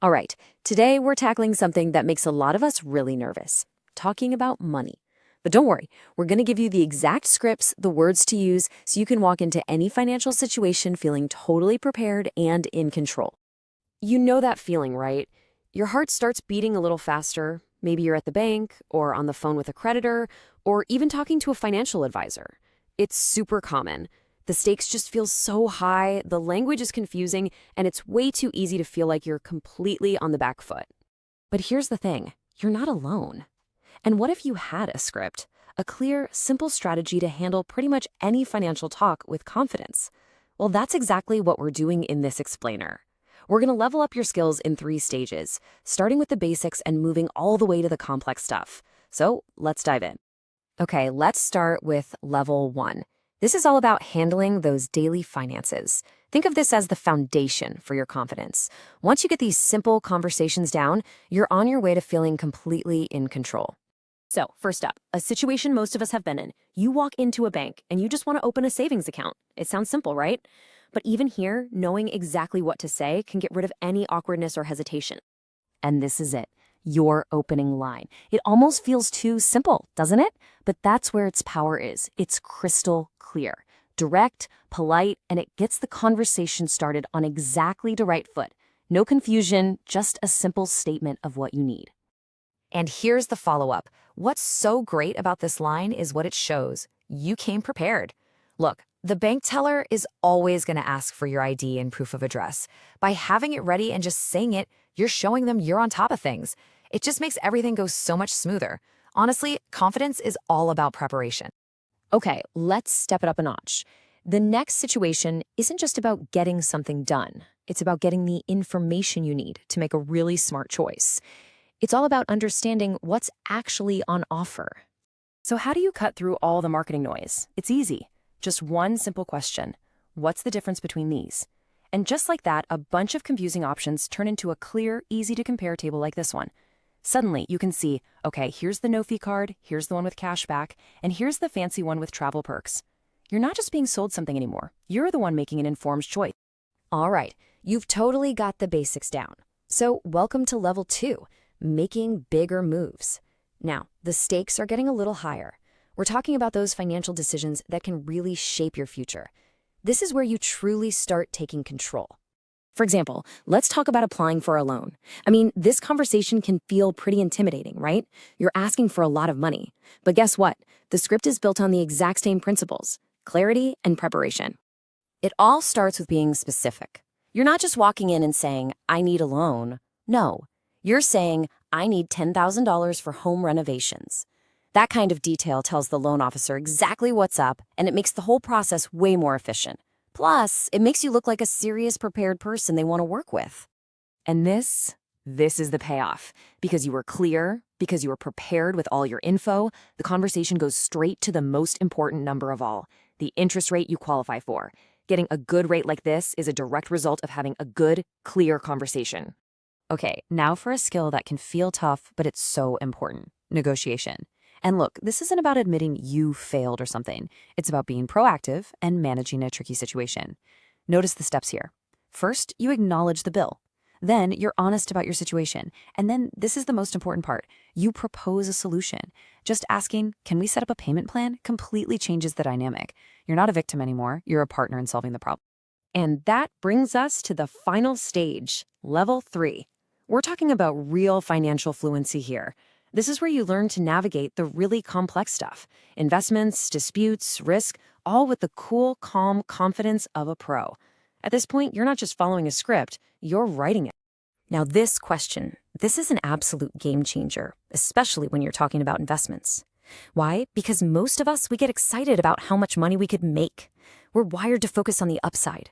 All right, today we're tackling something that makes a lot of us really nervous, talking about money. But don't worry, we're going to give you the exact scripts, the words to use, so you can walk into any financial situation feeling totally prepared and in control. You know that feeling, right? Your heart starts beating a little faster. Maybe you're at the bank, or on the phone with a creditor, or even talking to a financial advisor. It's super common. The stakes just feel so high, the language is confusing, and it's way too easy to feel like you're completely on the back foot. But here's the thing, you're not alone. And what if you had a script? A clear, simple strategy to handle pretty much any financial talk with confidence? Well, that's exactly what we're doing in this explainer. We're going to level up your skills in 3 stages, starting with the basics and moving all the way to the complex stuff. So let's dive in. Okay, let's start with level 1. This is all about handling those daily finances. Think of this as the foundation for your confidence. Once you get these simple conversations down, you're on your way to feeling completely in control. So, first up, a situation most of us have been in. You walk into a bank and you just want to open a savings account. It sounds simple, right? But even here, knowing exactly what to say can get rid of any awkwardness or hesitation. And this is it, your opening line. It almost feels too simple, doesn't it? But that's where its power is. It's crystal clear, direct, polite, and it gets the conversation started on exactly the right foot. No confusion, just a simple statement of what you need. And here's the follow-up. What's so great about this line is what it shows. You came prepared. Look, the bank teller is always going to ask for your ID and proof of address. By having it ready and just saying it, you're showing them you're on top of things. It just makes everything go so much smoother. Honestly, confidence is all about preparation. Okay, let's step it up a notch. The next situation isn't just about getting something done. It's about getting the information you need to make a really smart choice. It's all about understanding what's actually on offer. So how do you cut through all the marketing noise? It's easy. Just one simple question. What's the difference between these? And just like that, a bunch of confusing options turn into a clear, easy-to-compare table like this one. Suddenly, you can see, okay, here's the no-fee card, here's the one with cash back, and here's the fancy one with travel perks. You're not just being sold something anymore. You're the one making an informed choice. All right, you've totally got the basics down. So welcome to level 2, making bigger moves. Now, the stakes are getting a little higher. We're talking about those financial decisions that can really shape your future. This is where you truly start taking control. For example, let's talk about applying for a loan. I mean, this conversation can feel pretty intimidating, right? You're asking for a lot of money. But guess what? The script is built on the exact same principles: clarity and preparation. It all starts with being specific. You're not just walking in and saying, I need a loan. No, you're saying, I need $10,000 for home renovations. That kind of detail tells the loan officer exactly what's up, and it makes the whole process way more efficient. Plus, it makes you look like a serious, prepared person they want to work with. And this is the payoff. Because you were clear, because you were prepared with all your info, the conversation goes straight to the most important number of all, the interest rate you qualify for. Getting a good rate like this is a direct result of having a good, clear conversation. Okay, now for a skill that can feel tough, but it's so important: negotiation. And look, this isn't about admitting you failed or something. It's about being proactive and managing a tricky situation. Notice the steps here. First, you acknowledge the bill. Then, you're honest about your situation. And then, this is the most important part. You propose a solution. Just asking, can we set up a payment plan, completely changes the dynamic. You're not a victim anymore. You're a partner in solving the problem. And that brings us to the final stage, level 3. We're talking about real financial fluency here. This is where you learn to navigate the really complex stuff: investments, disputes, risk, all with the cool, calm confidence of a pro. At this point, you're not just following a script, you're writing it. Now, this is an absolute game changer, especially when you're talking about investments. Why? Because most of us, we get excited about how much money we could make. We're wired to focus on the upside.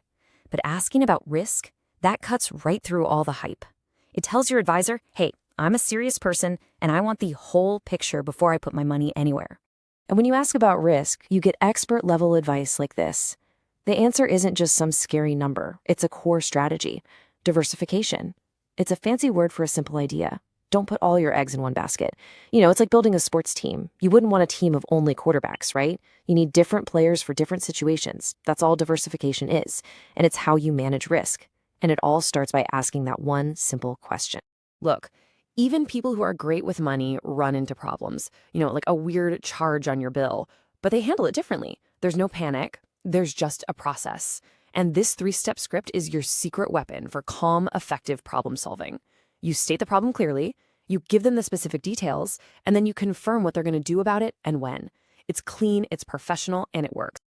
But asking about risk, that cuts right through all the hype. It tells your advisor, hey, I'm a serious person, and I want the whole picture before I put my money anywhere. And when you ask about risk, you get expert-level advice like this. The answer isn't just some scary number. It's a core strategy. Diversification. It's a fancy word for a simple idea. Don't put all your eggs in one basket. It's like building a sports team. You wouldn't want a team of only quarterbacks, right? You need different players for different situations. That's all diversification is. And it's how you manage risk. And it all starts by asking that one simple question. Look, even people who are great with money run into problems, like a weird charge on your bill, but they handle it differently. There's no panic, there's just a process. And this 3-step script is your secret weapon for calm, effective problem solving. You state the problem clearly, you give them the specific details, and then you confirm what they're going to do about it and when. It's clean, it's professional, and it works.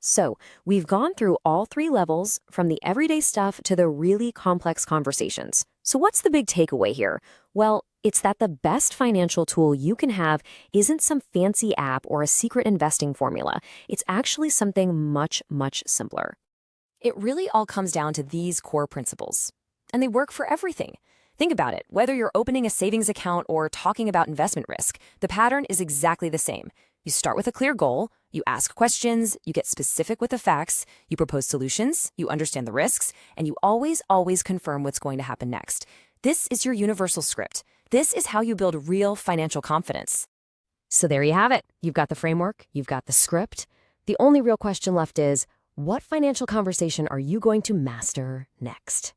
So, we've gone through all 3 levels, from the everyday stuff to the really complex conversations. So what's the big takeaway here? Well, it's that the best financial tool you can have isn't some fancy app or a secret investing formula. It's actually something much, much simpler. It really all comes down to these core principles, and they work for everything. Think about it. Whether you're opening a savings account or talking about investment risk, the pattern is exactly the same. You start with a clear goal, you ask questions, you get specific with the facts, you propose solutions, you understand the risks, and you always confirm what's going to happen next. This is your universal script. This is how you build real financial confidence. So there you have it. You've got the framework, you've got the script. The only real question left is, what financial conversation are you going to master next?